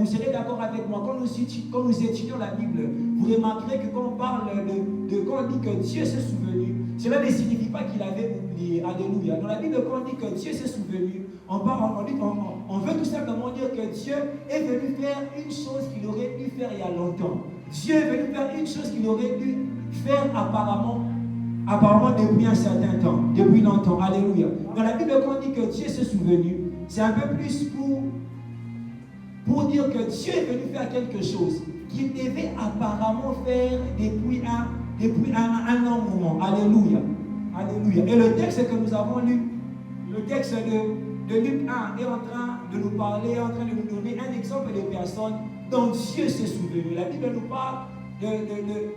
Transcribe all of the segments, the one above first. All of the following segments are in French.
serez d'accord avec moi, quand nous étudions la Bible, vous remarquerez que quand on parle quand on dit que Dieu s'est souvenu, cela ne signifie pas qu'il avait oublié. Alléluia. Dans la Bible, quand on dit que Dieu s'est souvenu, on veut tout simplement dire que Dieu est venu faire une chose qu'il aurait dû faire il y a longtemps. Dieu est venu faire une chose qu'il aurait dû faire apparemment depuis un certain temps, depuis longtemps. Alléluia. Dans la Bible, quand on dit que Dieu s'est souvenu, c'est un peu plus pour dire que Dieu est venu faire quelque chose qu'il devait apparemment faire depuis un long moment. Alléluia. Alléluia. Et le texte que nous avons lu, le texte de Luc 1 est en train de nous parler, en train de nous donner un exemple de personnes dont Dieu s'est souvenu. La Bible nous parle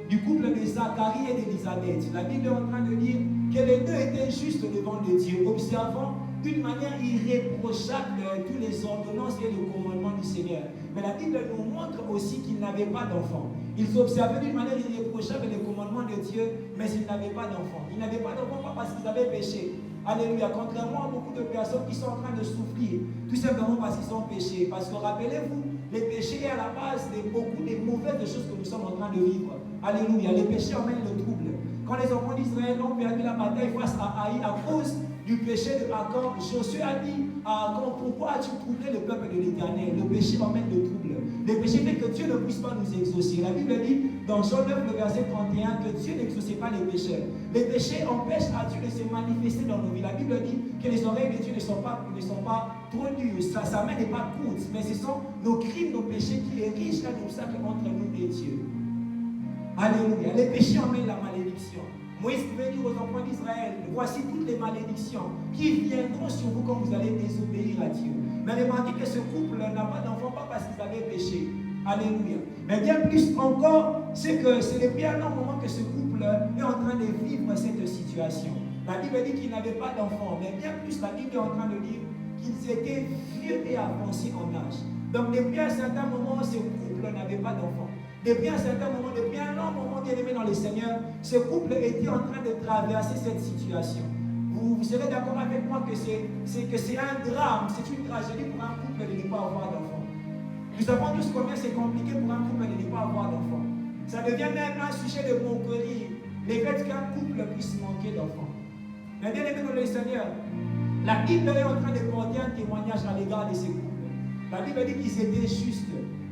du couple de Zacharie et d'Élisabeth. La Bible est en train de dire que les deux étaient justes devant Dieu, observant d'une manière irréprochable tous les ordonnances et le commandement du Seigneur. Mais la Bible nous montre aussi qu'ils n'avaient pas d'enfants. Ils observaient d'une manière irréprochable les commandements de Dieu, mais ils n'avaient pas d'enfants. Ils n'avaient pas d'enfants pas parce qu'ils avaient péché. Alléluia. Contrairement à beaucoup de personnes qui sont en train de souffrir, tout simplement parce qu'ils ont péché. Parce que rappelez-vous, les péchés est à la base de beaucoup de mauvaises choses que nous sommes en train de vivre. Alléluia. Les péchés emmènent le trouble. Quand les enfants d'Israël ont perdu la bataille face à Haï à cause du péché de Achan, Josué a dit à Achan, pourquoi as-tu troublé le peuple de l'Éternel? Le péché emmène le trouble. Le péché fait que Dieu ne puisse pas nous exaucer. La Bible dit dans Jean 9, le verset 31, que Dieu n'exauce pas les pécheurs. Les péchés empêchent à Dieu de se manifester dans nos vies. La Bible dit que les oreilles de Dieu ne sont pas trop dures. Sa main n'est pas courte, mais ce sont nos crimes, nos péchés qui érigent un obstacle entre nous et Dieu. Alléluia. Les péchés emmènent la malédiction. Moïse pouvait dire aux enfants d'Israël, voici toutes les malédictions qui viendront sur vous quand vous allez désobéir à Dieu. Mais remarquez que ce couple n'a pas d'enfant, pas parce qu'ils avaient péché. Alléluia. Mais bien plus encore, c'est que c'est depuis un long moment que ce couple est en train de vivre cette situation. La Bible dit qu'ils n'avaient pas d'enfant, mais bien plus, la Bible est en train de dire qu'ils étaient vieux et avancés en âge. Donc depuis un certain moment, ce couple n'avait pas d'enfant. Depuis un certain moment, depuis un long moment bien aimé dans le Seigneur, ce couple était en train de traverser cette situation. Vous serez d'accord avec moi que c'est un drame, c'est une tragédie pour un couple de ne pas avoir d'enfant. Nous savons tous combien c'est compliqué pour un couple de ne pas avoir d'enfant. Ça devient même un sujet de moquerie, le fait qu'un couple puisse manquer d'enfants. Mais bien aimé dans le Seigneur, la Bible est en train de porter un témoignage à l'égard de ces couples. La Bible dit qu'ils étaient justes,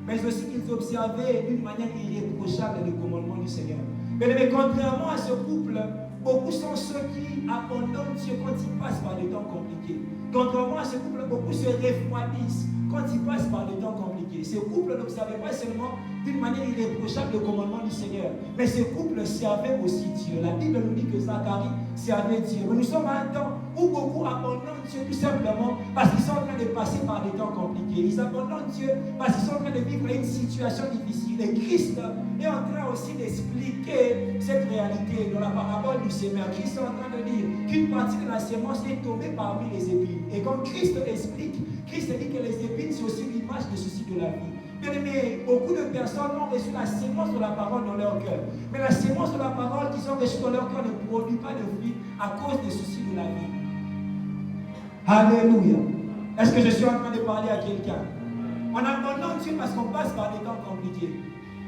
mais aussi qu'ils observaient d'une manière irréprochable les commandements du Seigneur. Mais contrairement à ce couple, beaucoup sont ceux qui abandonnent Dieu quand ils passent par des temps compliqués. Contrairement à ce couple, beaucoup se refroidissent quand ils passent par des temps compliqués. Ce couple n'observait pas seulement d'une manière irréprochable le commandement du Seigneur, mais ce couple servait aussi Dieu. La Bible nous dit que Zacharie servait Dieu. Mais nous sommes à un temps où beaucoup abandonnent Dieu tout simplement parce qu'ils sont en train de passer par des temps compliqués. Ils abandonnent Dieu parce qu'ils sont en train de vivre une situation difficile. Et Christ est en train aussi d'expliquer cette réalité dans la parabole du semeur. Christ est en train de dire qu'une partie de la sémence est tombée parmi les épines. Et quand Christ explique, Christ dit que les épines, c'est aussi l'image des soucis de la vie. Bien aimé, beaucoup de personnes ont reçu la sémence de la parole dans leur cœur. Mais la sémence de la parole qu'ils ont reçue dans leur cœur ne produit pas de fruits à cause des soucis de la vie. Alléluia. Est-ce que je suis en train de parler à quelqu'un? On abandonne Dieu parce qu'on passe par des temps compliqués.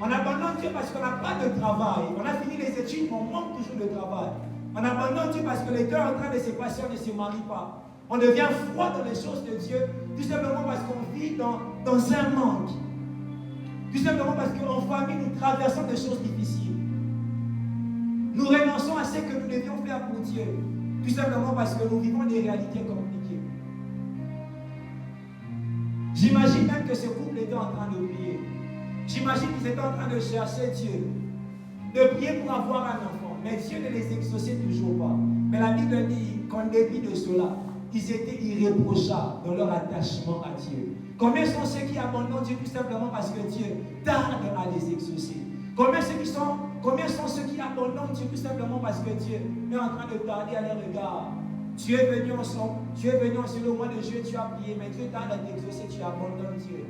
On abandonne Dieu parce qu'on n'a pas de travail. On a fini les études, on manque toujours de travail. On abandonne Dieu parce que les deux sont en train de se passer, on ne se marie pas. On devient froid dans les choses de Dieu, tout simplement parce qu'on vit dans un manque. Tout simplement parce qu'en famille, nous traversons des choses difficiles. Nous renonçons à ce que nous devions faire pour Dieu. Tout simplement parce que nous vivons des réalités compliquées. J'imagine même que ce couple était en train de prier. J'imagine qu'ils étaient en train de chercher Dieu. De prier pour avoir un enfant. Mais Dieu ne les exauçait toujours pas. Mais la Bible dit qu'en dépit de cela, ils étaient irréprochables dans leur attachement à Dieu. Combien sont ceux qui abandonnent Dieu tout simplement parce que Dieu tarde à les exaucer? Combien sont ceux qui abandonnent Dieu tout simplement parce que Dieu est en train de tarder à leur regard? Tu es venu ensemble au mois de juillet, tu as prié, mais Dieu tarde à t'exaucer, tu abandonnes Dieu.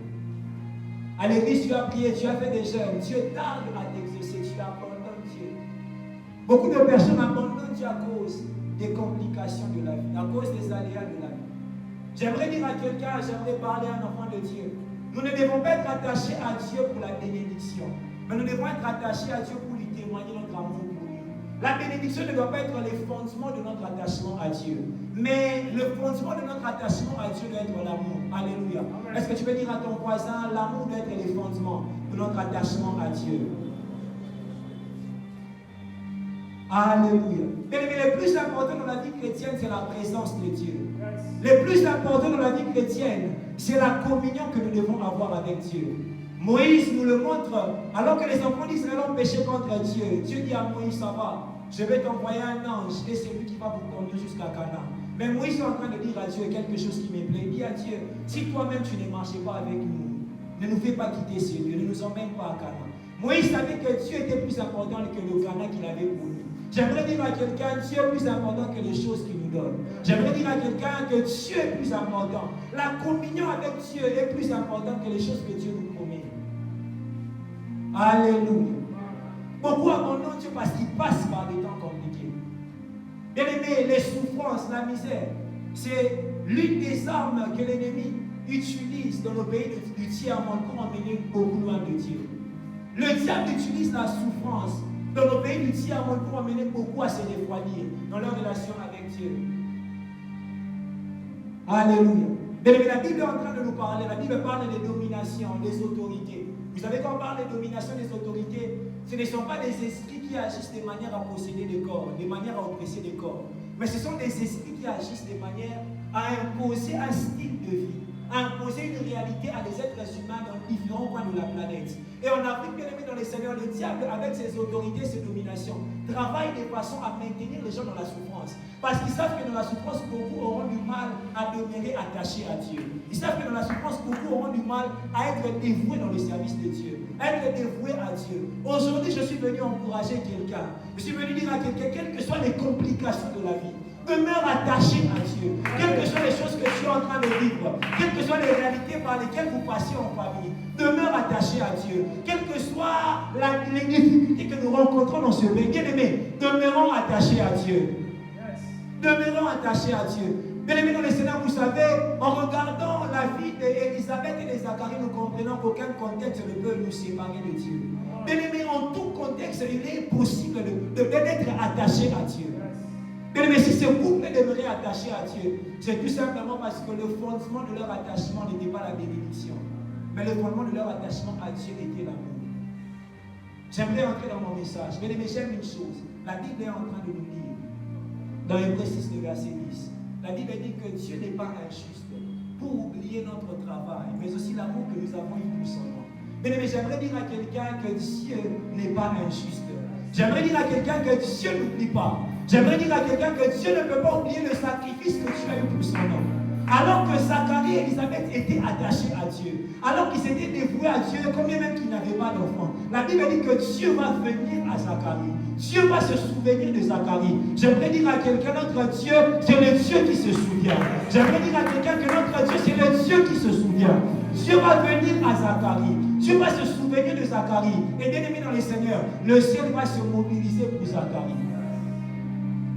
À l'église, tu as prié, tu as fait des jeûnes, Dieu tarde à t'exaucer, tu abandonnes Dieu. Beaucoup de personnes abandonnent Dieu à cause des complications de la vie, à cause des aléas de la vie. J'aimerais dire à quelqu'un, j'aimerais parler à un enfant de Dieu. Nous ne devons pas être attachés à Dieu pour la bénédiction, mais nous devons être attachés à Dieu pour lui témoigner notre amour pour lui. La bénédiction ne doit pas être le fondement de notre attachement à Dieu, mais le fondement de notre attachement à Dieu doit être l'amour. Alléluia. Est-ce que tu peux dire à ton voisin, l'amour doit être le fondement de notre attachement à Dieu? Alléluia. Mais le plus important dans la vie chrétienne, c'est la présence de Dieu. Le plus important dans la vie chrétienne, c'est la communion que nous devons avoir avec Dieu. Moïse nous le montre, alors que les enfants d'Israël ont péché contre Dieu. Dieu dit à Moïse, ça va, je vais t'envoyer un ange et c'est lui qui va vous conduire jusqu'à Canaan. Mais Moïse est en train de dire à Dieu quelque chose qui me plaît. Il dit à Dieu, si toi-même tu ne marchais pas avec nous, ne nous fais pas quitter ce lieu, ne nous emmène pas à Canaan. Moïse savait que Dieu était plus important que le Canaan qu'il avait pour nous. J'aimerais dire à quelqu'un, Dieu est plus important que les choses qu'il nous donne. J'aimerais dire à quelqu'un que Dieu est plus important. La communion avec Dieu est plus importante que les choses que Dieu nous promet. Alléluia. Beaucoup abandonnent Dieu parce qu'ils passent par des temps compliqués. Bien aimé, les souffrances, la misère, c'est l'une des armes que l'ennemi utilise dans nos pays du tiers-monde pour emmener beaucoup loin de Dieu. Le diable utilise la souffrance dans nos pays du tiers-monde pour amener beaucoup à se refroidir dans leur relation avec Dieu. Alléluia. Mais la Bible est en train de nous parler. La Bible parle des dominations, des autorités. Vous savez, quand on parle des dominations, des autorités, ce ne sont pas des esprits qui agissent de manière à posséder des corps, de manière à oppresser des corps. Mais ce sont des esprits qui agissent de manière à imposer un style de vie, à imposer une réalité à des êtres humains dans différents coins de la planète. Et en Afrique, bien aimé dans les Seigneurs, le diable, avec ses autorités, ses dominations, travaille de façon à maintenir les gens dans la souffrance. Parce qu'ils savent que dans la souffrance, beaucoup auront du mal à demeurer attachés à Dieu. Ils savent que dans la souffrance, beaucoup auront du mal à être dévoués dans le service de Dieu, à être dévoués à Dieu. Aujourd'hui, je suis venu encourager quelqu'un. Je suis venu dire à quelqu'un, quelles que soient les complications de la vie, demeure attaché à Dieu. Quelles que soient les choses que tu es en train de vivre, quelles que soient les réalités par lesquelles vous passez en famille, demeure attaché à Dieu. Quelles que soient les difficultés que nous rencontrons dans ce pays, bien aimé, demeurons attachés à Dieu. Demeurons attachés à Dieu. Bien aimé dans les Seigneurs, vous savez, en regardant la vie d'Élisabeth et de Zacharie, nous comprenons qu'aucun contexte ne peut nous séparer de Dieu. Bien aimé, en tout contexte, il est possible d'être attaché à Dieu. Bien aimé, si ce couple demeurait attaché à Dieu, c'est tout simplement parce que le fondement de leur attachement n'était pas la bénédiction, mais le fondement de leur attachement à Dieu était l'amour. J'aimerais entrer dans mon message. Bien aimé, j'aime une chose. La Bible est en train de nous dire, dans Hébreux 6, le verset 10, la Bible dit que Dieu n'est pas injuste pour oublier notre travail, mais aussi l'amour que nous avons eu pour son nom. Bien aimé, j'aimerais dire à quelqu'un que Dieu n'est pas injuste. J'aimerais dire à quelqu'un que Dieu n'oublie pas. J'aimerais dire à quelqu'un que Dieu ne peut pas oublier le sacrifice que tu as eu pour son nom. Alors que Zacharie et Élisabeth étaient attachés à Dieu, alors qu'ils étaient dévoués à Dieu, combien même qu'ils n'avaient pas d'enfants, la Bible dit que Dieu va venir à Zacharie. Dieu va se souvenir de Zacharie. J'aimerais dire à quelqu'un, notre Dieu, c'est le Dieu qui se souvient. J'aimerais dire à quelqu'un que notre Dieu, c'est le Dieu qui se souvient. Dieu va venir à Zacharie. Dieu va se souvenir de Zacharie. Et bien aimé dans les Seigneurs, le ciel va se mobiliser pour Zacharie.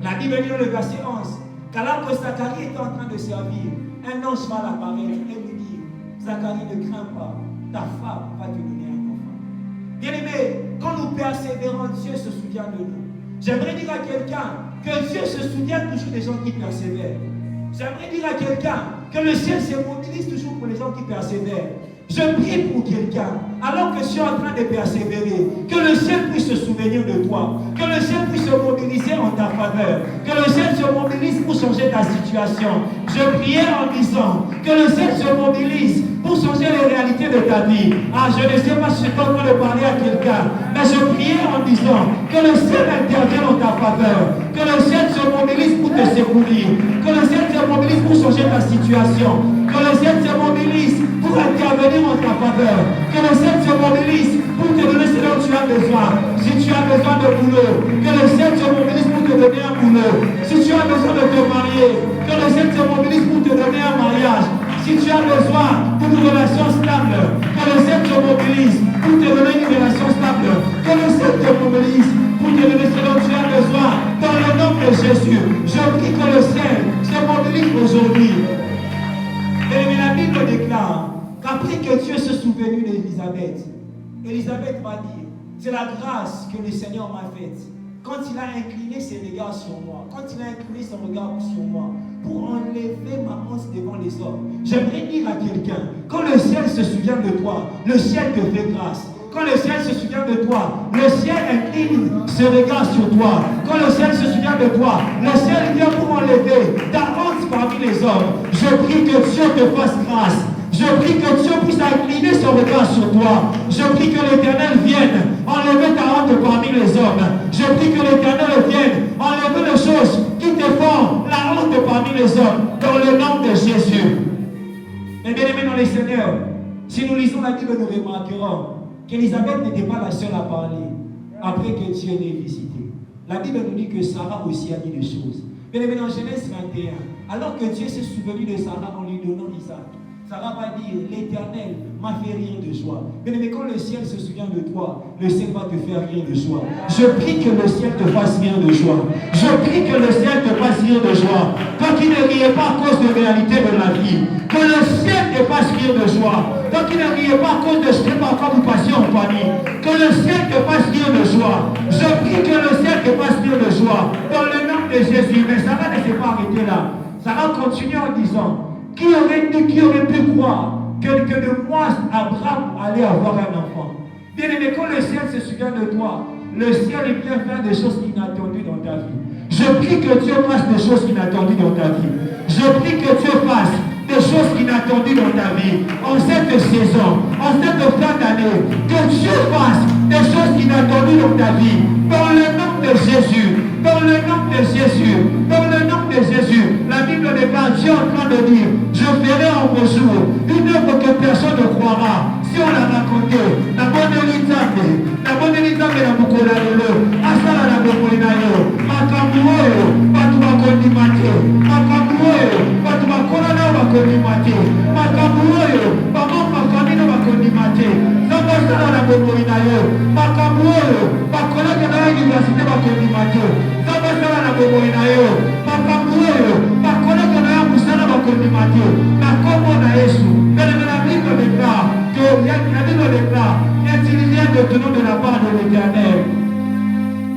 La Bible dit dans le verset 11, qu'alors que Zacharie était en train de servir, un ange va l'apparaître et lui dire, Zacharie, ne crains pas, ta femme va te donner un enfant. Bien aimé, quand nous persévérons, Dieu se souvient de nous. J'aimerais dire à quelqu'un que Dieu se souvient toujours des gens qui persévèrent. J'aimerais dire à quelqu'un que le ciel se mobilise toujours pour les gens qui persévèrent. Je prie pour quelqu'un, alors que tu es en train de persévérer, que le ciel puisse se souvenir de toi, que le ciel puisse se mobiliser en ta faveur, que le ciel se mobilise pour changer ta situation. Je priais en disant que le ciel se mobilise pour changer les réalités de ta vie. Ah, je ne sais pas si je suis en train de parler à quelqu'un, mais je priais en disant que le ciel intervienne en ta faveur, que le ciel se mobilise pour te secourir, que le ciel se mobilise pour changer ta situation, que le ciel se mobilise pour intervenir en ta faveur, que le ciel se mobilise pour te donner ce dont tu as besoin. Si tu as besoin de boulot, que le ciel se mobilise pour te donner un boulot. Si tu as besoin de te marier, que le ciel se mobilise pour te donner un mariage. Si tu as besoin d'une relation stable, que le ciel se mobilise pour te donner une relation stable. Que le ciel te mobilise pour te donner ce dont tu as besoin. Dans le nom de Jésus, je prie que le ciel se mobilise aujourd'hui. Et la Bible déclare qu'après que Dieu se Élisabeth. Élisabeth va dire, c'est la grâce que le Seigneur m'a faite. Quand il a incliné ses regards sur moi, quand il a incliné son regard sur moi, pour enlever ma honte devant les hommes. J'aimerais dire à quelqu'un, quand le ciel se souvient de toi, le ciel te fait grâce. Quand le ciel se souvient de toi, le ciel incline ses regards sur toi. Quand le ciel se souvient de toi, le ciel vient pour enlever ta honte parmi les hommes. Je prie que Dieu te fasse grâce. Je prie que Dieu puisse incliner son regard sur toi. Je prie que l'Éternel vienne enlever ta honte parmi les hommes. Je prie que l'Éternel vienne enlever les choses qui te font la honte parmi les hommes. Dans le nom de Jésus. Mais bien aimés dans les Seigneurs, si nous lisons la Bible, nous remarquerons qu'Élisabeth n'était pas la seule à parler après que Dieu l'ait visité. La Bible nous dit que Sarah aussi a dit des choses. Bien aimés dans Genèse 21, alors que Dieu s'est souvenu de Sarah en lui donnant Isaac, Sarah va dire, l'Éternel m'a fait rire de joie. Bien aimé, quand le ciel se souvient de toi, le ciel va te faire rire de joie. Je prie que le ciel te fasse rire de joie. Je prie que le ciel te fasse rire de joie. Toi qui ne riez pas à cause de réalité de la vie, que le ciel te fasse rire de joie. Toi qui ne riez pas à cause de ce que parfois vous passez en famille, que le ciel te fasse rire de joie. Je prie que le ciel te fasse rire de joie. Dans le nom de Jésus. Mais Sarah ne s'est pas arrêtée là. Sarah continue en disant, qui aurait pu croire que de moi, Abraham allait avoir un enfant? Bien aimé, quand le ciel se souvient de toi, le ciel vient faire des choses inattendues dans ta vie. Je prie que Dieu fasse des choses inattendues dans ta vie. Je prie que Dieu fasse des choses inattendues dans ta vie. En cette saison, en cette fin d'année, que Dieu fasse des choses inattendues dans ta vie. Dans le nom de Jésus. Dans le nom de Jésus. Dans le nom de Jésus. La Bible déclare, Dieu est en train de dire, je ferai en vos jours une œuvre que personne ne croira. Si on l'a raconté, la bonne Elisabeth, la Bukola Lelo, Asala la Bokolinayo, Makamuoyo, Batumakondimate, Makamuoyo, Batumakolana Bakondimate, Makamuoyo, Bamon Makamino Bakondimate, Zabasala la Bokolinayo, Makamuoyo, Bakolaka na Université Bakondimate, Zabasala la Bokolinayo, Makamuoyo, Bakolaka na Musala Bakondimate, Makomo na Yesu, la Bible déclare que la Bible déclare, il y a de tenant de la part de l'Éternel.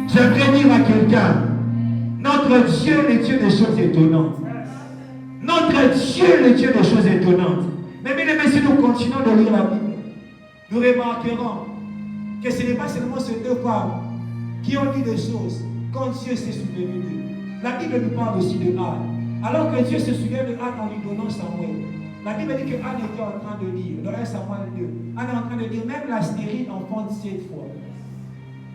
J'aimerais dire à quelqu'un, notre Dieu est le Dieu des choses étonnantes. Notre Dieu est le Dieu des choses étonnantes. Mais bien aimés, si nous continuons de lire la Bible, nous remarquerons que ce n'est pas seulement ces deux femmes qui ont dit des choses quand Dieu s'est souvenu d'eux. La Bible nous parle aussi de Anne. Alors que Dieu se souvient de Anne en lui donnant Samuel, la Bible dit que Anne était en train de lire, dans 1 Samuel 2, Anne est en train de dire, même la stérile enfante 7 fois.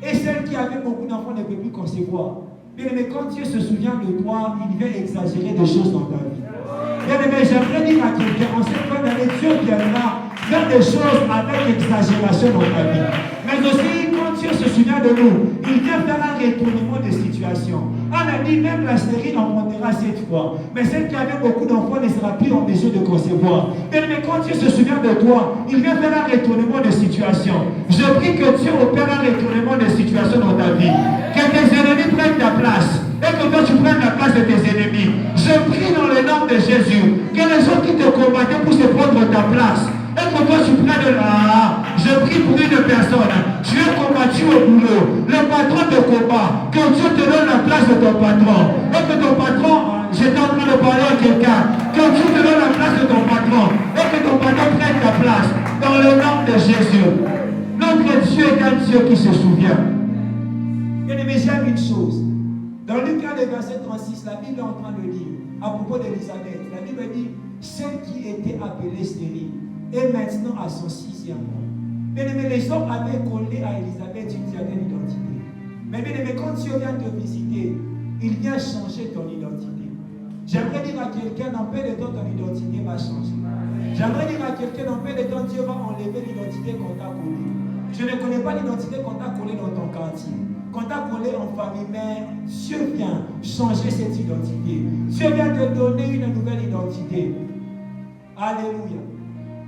Et celle qui avait beaucoup d'enfants ne peut plus concevoir. Bien aimé, quand Dieu se souvient de toi, il vient exagérer des choses dans ta vie. Bien aimé, j'aimerais dire à quelqu'un, en cette fin d'année, Dieu viendra faire des choses avec exagération dans ta vie. Mais aussi, quand Dieu se souvient de nous, il vient faire un retournement de situation. Anne a dit, même la stérile enfantera 7 fois. Mais celle qui avait beaucoup d'enfants ne sera plus en mesure de concevoir. Mais quand Dieu se souvient de toi, il vient faire un retournement de situation. Je prie que Dieu opère un retournement de situation dans ta vie. Que tes ennemis prennent ta place. Et que toi tu prennes la place de tes ennemis. Je prie dans le nom de Jésus. Que les gens qui te combattaient puissent prendre ta place. Et que toi tu prennes la... Je prie pour une personne. Tu es combattu au boulot. Le patron te combat. Que Dieu te donne la place de ton patron. Et que ton patron, j'étais en train de parler à quelqu'un. Que Dieu te donne la place de ton patron. Et que ton patron prenne ta place. Dans le nom de Jésus. Notre Dieu est un Dieu qui se souvient. Bien aimé, j'aime une chose. Dans Lucas, le verset 36, la Bible est en train de dire, à propos d'Élisabeth, la Bible dit, celle qui était appelée stérile est maintenant à son 6e mois. Bien aimé, les hommes avaient collé à Élisabeth une certaine identité. Mais bien aimé, quand Dieu vient te visiter, il vient changer ton identité. J'aimerais dire à quelqu'un, dans peu de temps, ton identité va changer. J'aimerais dire à quelqu'un, dans peu de temps, Dieu va enlever l'identité qu'on t'a collée. Je ne connais pas l'identité qu'on t'a collée dans ton quartier, qu'on t'a collée en famille, mais Dieu vient changer cette identité. Dieu vient te donner une nouvelle identité. Alléluia.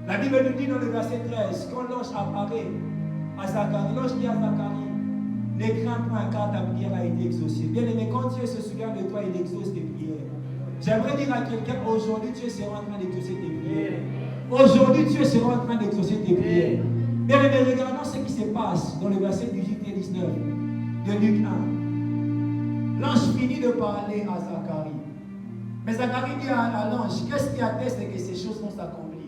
La Bible nous dit dans le verset 13, quand l'ange apparaît à Zacharie, l'ange dit à Zacharie, ne crains point car ta prière a été exaucée. Bien aimé, quand Dieu se souvient de toi, il exauce tes prières. J'aimerais dire à quelqu'un, aujourd'hui Dieu sera en train d'exaucer tes prières. Aujourd'hui Dieu sera en train d'exaucer tes prières. Bien aimé, regardons ce qui se passe dans le verset 18 et 19 de Luc 1. L'ange finit de parler à Zacharie. Mais Zacharie dit à l'ange, qu'est-ce qui atteste que ces choses vont s'accomplir?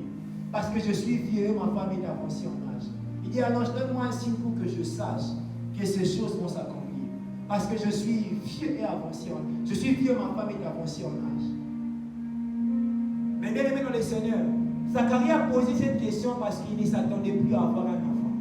Parce que je suis vieux, ma femme est avancée en âge. Il dit à l'ange, donne-moi un signe pour que je sache que ces choses vont s'accomplir. Parce que je suis vieux et avancé en âge. Je suis vieux, ma femme est avancée en âge. Mais bien aimé dans le Seigneur, Zacharie a posé cette question parce qu'il ne s'attendait plus à avoir un enfant.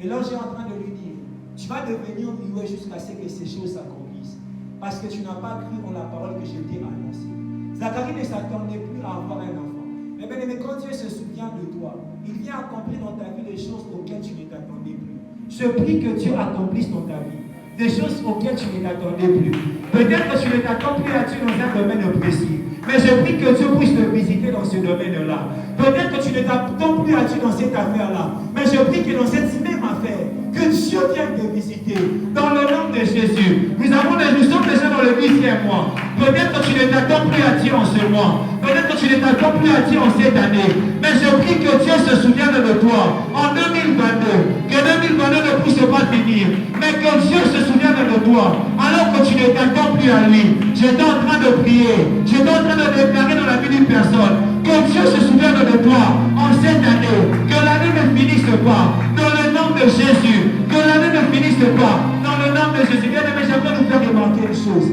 Et l'ange est en train de lui dire, tu vas devenir muet jusqu'à ce que ces choses s'accomplissent. Parce que tu n'as pas cru en la parole que je t'ai annoncée. Zacharie ne s'attendait plus à avoir un enfant. Mais bien aimé, quand Dieu se souvient de toi, il vient accomplir dans ta vie les choses auxquelles tu ne t'attendais plus. Je prie que Dieu accomplisse dans ta vie des choses auxquelles tu ne t'attendais plus. Peut-être que tu ne t'attends plus à Dieu dans un domaine précis. Mais je prie que Dieu puisse te visiter dans ce domaine-là. Peut-être que tu ne t'attends plus à Dieu dans cette affaire-là. Mais je prie que dans cette même affaire, que Dieu vienne te visiter. Dans le nom de Jésus. Nous sommes déjà dans le 8e mois. Peut-être que tu ne t'attends plus à Dieu en ce mois. Peut-être que tu ne t'attends plus à Dieu en cette année. Mais je prie que Dieu se souvienne de toi en 2022. Que 2022 ne puisse pas finir. Mais que Dieu se souvienne de toi alors que tu ne t'attends plus à lui. J'étais en train de prier. J'étais en train de déclarer dans la vie d'une personne que Dieu se souvienne de toi en cette année. Que l'année ne finisse pas. Dans le nom de Jésus. Que l'année ne finisse pas. Dans le nom de Jésus. Bien aimé, j'aimerais nous faire remarquer une chose.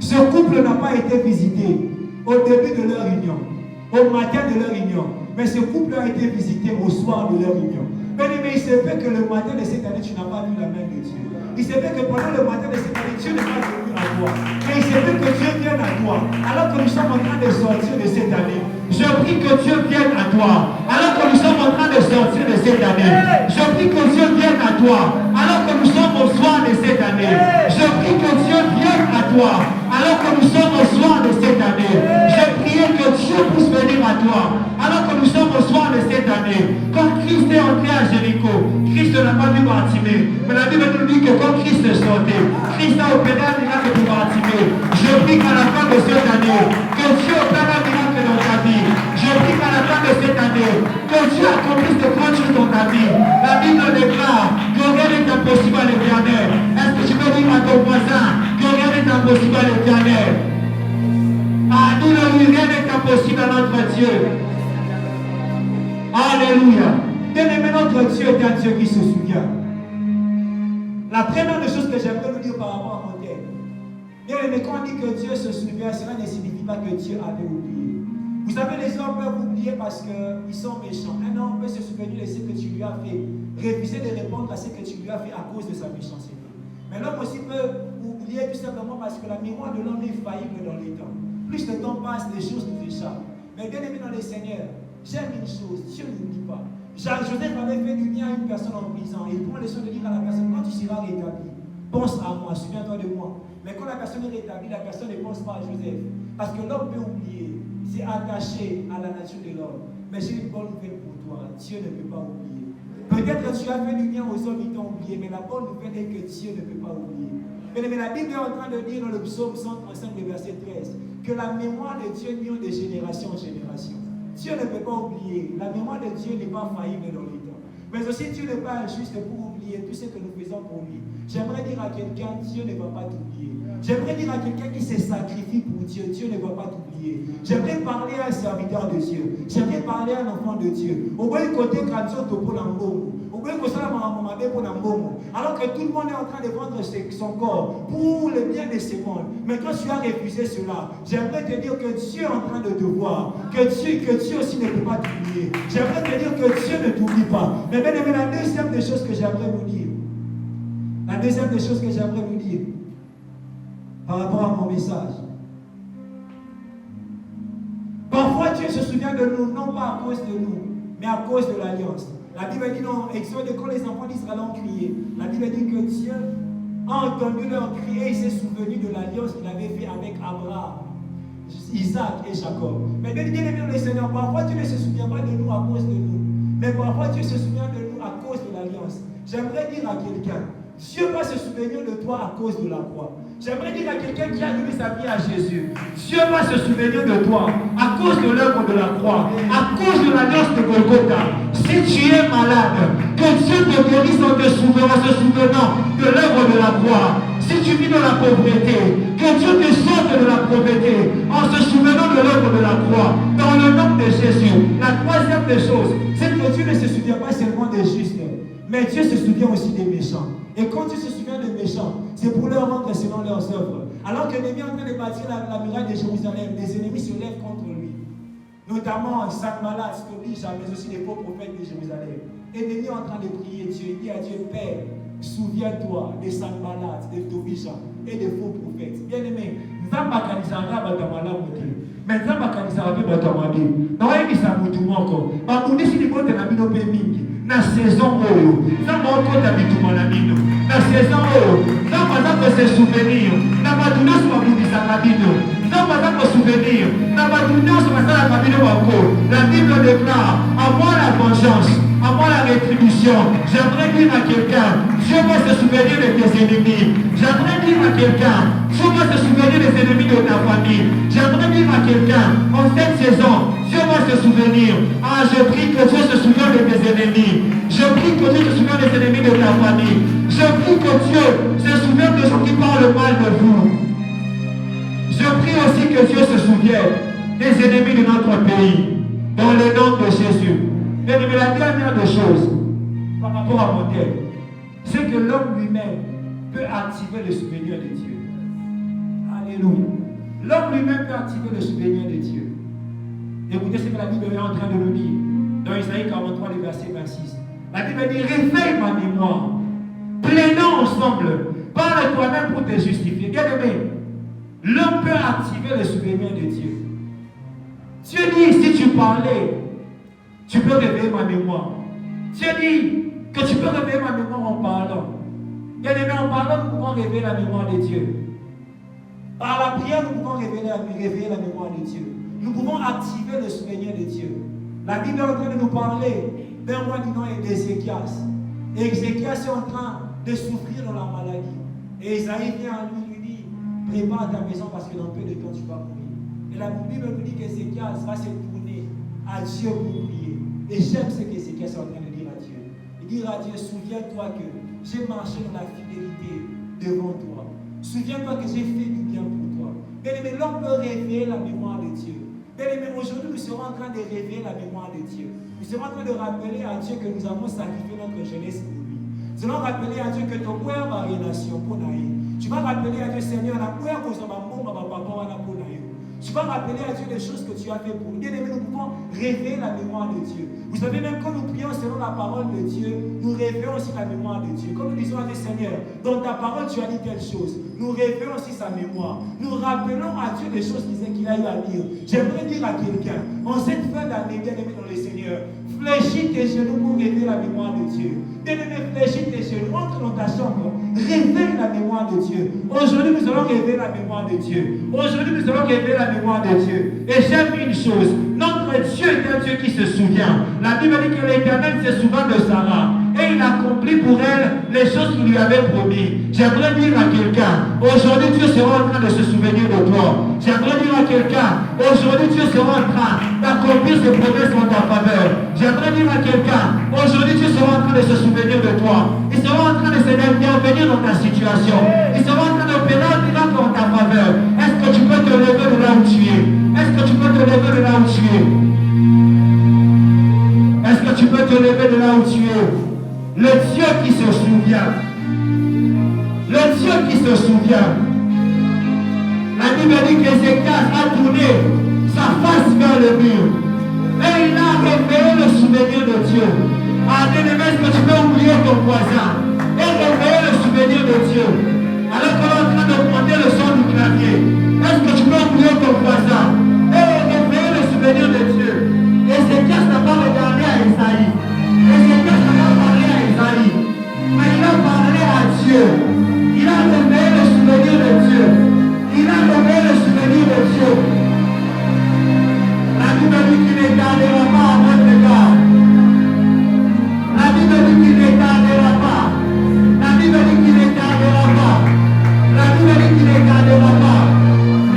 Ce couple n'a pas été visité au début de leur union, au matin de leur union. Mais ce couple a été visité au soir de leur union. Bien aimé, il s'est fait que le matin de cette année, tu n'as pas vu la main de Dieu. Il s'est fait que pendant le matin de cette année, Dieu n'est pas venu à toi. Mais il s'est fait que Dieu vienne à toi. Alors que nous sommes en train de sortir de cette année, je prie que Dieu vienne à toi. Alors que nous sommes en train de sortir de cette année, je prie que Dieu vienne à toi. Alors que nous sommes au soir de cette année, je prie que Dieu vienne à toi. Alors que nous sommes au soir de cette année, je prie que Dieu puisse venir à toi. Alors que nous sommes au soir de cette année, quand Christ est entré à Jéricho, Christ n'a pas vu Bartimée. Mais la Bible nous dit que quand Christ est sorti, Christ a opéré un miracle pour Bartimée. Je prie qu'à la fin de cette année, que Dieu opère un miracle dans ta vie. Je prie qu'à la fin de cette année, que Dieu accomplisse de grandes choses dans ta vie. La Bible déclare que rien n'est impossible à l'Éternel. Est-ce que tu peux dire à ton voisin que rien n'est impossible à l'Éternel? Ah, dis-le, rien n'est impossible à notre Dieu. Alléluia. Bien-aimé, notre Dieu est un Dieu qui se souvient. La première des choses que j'aimerais vous dire par rapport à mon thème, bien-aimé, quand on dit que Dieu se souvient, cela ne signifie pas que Dieu avait oublié. Vous savez, les hommes peuvent oublier parce qu'ils sont méchants. Un homme peut se souvenir de ce que tu lui as fait, refuser de répondre à ce que tu lui as fait à cause de sa méchanceté. Mais l'homme aussi peut oublier tout simplement parce que la mémoire de l'homme est faillible dans les temps. Plus le temps passe, les choses nous échappent. Mais bien aimé dans les Seigneurs, j'aime une chose, Dieu n'oublie pas. Joseph avait fait du bien à une personne en prison. Et il prend le soin de dire à la personne, quand tu seras rétabli, pense à moi, souviens-toi de moi. Mais quand la personne est rétablie, la personne ne pense pas à Joseph. Parce que l'homme peut oublier. C'est attaché à la nature de l'homme. Mais j'ai une bonne nouvelle pour toi. Dieu ne peut pas oublier. Peut-être que tu as fait du bien aux hommes, ils t'ont oublié. Mais la bonne nouvelle est que Dieu ne peut pas oublier. Mais la Bible est en train de dire dans le psaume 135, le verset 13, que la mémoire de Dieu vient de génération en génération. Dieu ne peut pas oublier. La mémoire de Dieu n'est pas faillible dans les temps. Mais aussi, Dieu n'est pas injuste pour oublier tout ce que nous faisons pour lui. J'aimerais dire à quelqu'un, Dieu ne va pas t'oublier. J'aimerais dire à quelqu'un qui se sacrifie pour Dieu, Dieu ne va pas t'oublier. J'aimerais parler à un serviteur de Dieu. J'aimerais parler à un enfant de Dieu. Au bout du côté, pour l'ambon. Alors que tout le monde est en train de vendre son corps pour le bien de ce monde. Mais quand tu as refusé cela, j'aimerais te dire que Dieu est en train de te voir. Que Dieu aussi ne peut pas t'oublier. J'aimerais te dire que Dieu ne t'oublie pas. Mais bien aimé, la deuxième des choses que j'aimerais vous dire. La deuxième des choses que j'aimerais vous dire. Par rapport à mon message. Parfois Dieu se souvient de nous, non pas à cause de nous, mais à cause de l'alliance. La Bible dit dans Exode, quand les enfants d'Israël ont crié, la Bible dit que Dieu a entendu leur cri et il s'est souvenu de l'alliance qu'il avait fait avec Abraham, Isaac et Jacob. Mais bien aimé le Seigneur, parfois Dieu ne se souvient pas de nous à cause de nous, mais parfois Dieu se souvient de nous à cause de l'alliance. J'aimerais dire à quelqu'un, Dieu va se souvenir de toi à cause de la croix. J'aimerais dire à quelqu'un qui a donné sa vie à Jésus, Dieu va se souvenir de toi à cause de l'œuvre de la croix, à cause de l'alliance de Golgotha. Si tu es malade, que Dieu te guérisse en se souvenant de l'œuvre de la croix. Si tu vis dans la pauvreté, que Dieu te sorte de la pauvreté en se souvenant de l'œuvre de la croix. Dans le nom de Jésus. La troisième des choses, c'est que Dieu ne se souvient pas seulement des justes, mais Dieu se souvient aussi des méchants. Et quand Dieu se souvient des méchants, c'est pour leur rendre selon leurs œuvres. Alors que Néhémie est en train de bâtir la muraille de Jérusalem, les ennemis se lèvent contre lui. Notamment Sanballat, Tobija, mais aussi les faux prophètes de Jérusalem. Et Néhémie est en train de prier Dieu. Il dit à Dieu, Père, souviens-toi des Sanballat, des Tobija et des faux prophètes. Bien aimé, Nzamba kanisara batamala mutu. Mais Nzamba kanisara batamala. Non, il dit ça mutu moko. Ba mundisi ni bote na bino pe mingi. Na saison oyo, Nzamba okota bituma na bino. Na saison oyo, Nzamba zako se souvenir. Na baduna so babudisa na bino. Nzamba zako souvenir. Na baduna so basala na bino bako. La Bible déclare, à moi la vengeance, à moi la rétribution. J'aimerais dire à quelqu'un, Dieu va se souvenir de tes ennemis. J'aimerais dire à quelqu'un, Dieu va se souvenir des ennemis de ta famille. J'aimerais dire à quelqu'un, en cette saison, Dieu va se souvenir. Ah, je prie que Dieu se souvienne de tes ennemis. Je prie que Dieu se souvienne des ennemis de ta famille. Je prie que Dieu se souvienne de ceux qui parlent mal de vous. Je prie aussi que Dieu se souvienne des ennemis de notre pays. Dans le nom de Jésus. Mais la dernière des choses, par rapport à mon thème, c'est que l'homme lui-même peut activer le souvenir de Dieu. Alléluia. L'homme lui-même peut activer le souvenir de Dieu. Écoutez ce que la Bible est en train de nous dire dans Isaïe 43, le verset 26. La Bible dit, réveille ma mémoire. Plaidons ensemble. Parle toi-même pour te justifier. Bien aimé, l'homme peut activer le souvenir de Dieu. Dieu dit, si tu parlais, tu peux réveiller ma mémoire. Dieu dit que tu peux réveiller ma mémoire en parlant. Bien aimé, en parlant, nous pouvons réveiller la mémoire de Dieu. Par la prière, nous pouvons réveiller la mémoire de Dieu. Nous pouvons activer le souvenir de Dieu. La Bible est en train de nous parler d'un roi du nom d'Ézéchias. Et Ézéchias est en train de souffrir dans la maladie. Et Isaïe vient à lui dit, prépare ta maison parce que dans peu de temps tu vas mourir. Et la Bible nous dit qu'Ézéchias va se tourner à Dieu pour prier. Et j'aime ce qu'Ézéchias est en train de dire à Dieu. Il dit à Dieu, souviens-toi que j'ai marché dans la fidélité devant toi. Souviens-toi que j'ai fait du bien pour toi. Bien-aimé, l'homme peut réveiller la mémoire de Dieu. Bien-aimé, aujourd'hui, nous serons en train de réveiller la mémoire de Dieu. Nous serons en train de rappeler à Dieu que nous avons sacrifié notre jeunesse pour lui. Nous allons rappeler à Dieu que ton père va relation pour naïe. Tu vas rappeler à Dieu, Seigneur, la peur que nous avons. Tu vas rappeler à Dieu les choses que tu as fait pour nous. Bien-aimé, nous pouvons réveiller la mémoire de Dieu. Vous savez, même quand nous prions selon la parole de Dieu, nous réveillons aussi la mémoire de Dieu. Comme nous disons à Dieu, Seigneur, dans ta parole, tu as dit telle chose. Nous réveillons aussi sa mémoire. Nous rappelons à Dieu les choses qu'il a eu à dire. J'aimerais dire à quelqu'un, en cette fin d'année, bien-aimé dans le Seigneur, fléchis tes genoux pour réveiller la mémoire de Dieu. Bien-aimé, fléchis tes genoux, entre dans ta chambre, réveille la mémoire de Dieu. Aujourd'hui, nous allons réveiller la mémoire de Dieu. Aujourd'hui, nous allons réveiller la mémoire de Dieu. Et j'aime une chose, notre Dieu est un Dieu qui se souvient. La Bible dit que l'Éternel se souvient de Sarah. Et il accomplit pour elle les choses qu'il lui avait promis. J'aimerais dire à quelqu'un, aujourd'hui Dieu sera en train de se souvenir de toi. J'aimerais dire à quelqu'un, aujourd'hui Dieu sera en train d'accomplir ses promesses en ta faveur. J'aimerais dire à quelqu'un, aujourd'hui Dieu sera en train de se souvenir de toi. Il sera en train de s'intervenir dans ta situation. Il sera en train d'opérer un miracle en ta faveur. Est-ce que tu peux te lever de là où tu es? Est-ce que tu peux te lever de là où tu es? Est-ce que tu peux te lever de là où tu es? Le Dieu qui se souvient. Le Dieu qui se souvient. La Bible dit qu'Ézéchias a tourné sa face vers le mur. Et il a réveillé